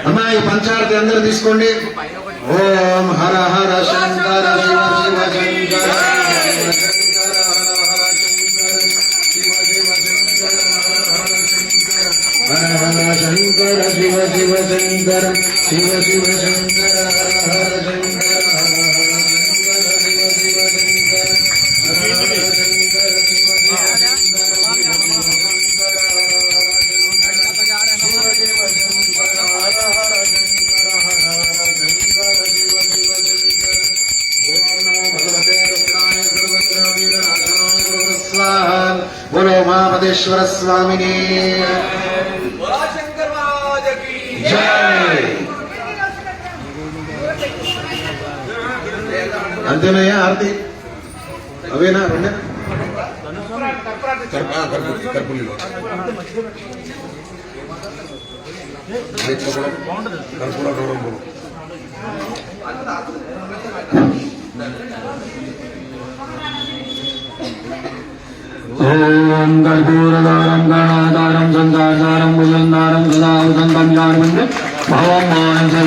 అమ్మా ఈ పంచారతి అందరూ తీసుకోండి. ఓం హర హర శంకర శివ శివ శంకర హర హర శంకర శివ శివ శంకర శివ శివ శంకర హర హర శంకర बोलो महामदेश्वर स्वामिनी जय। अंतनया आरती अवेना रोंडे कर्पूली कर्पूला गौरव बोलो ओम कर्पूरदारं गणाधारं संसारदारं भुजन्दारं सदा वसन्तं जानवन्ते भवं मानसं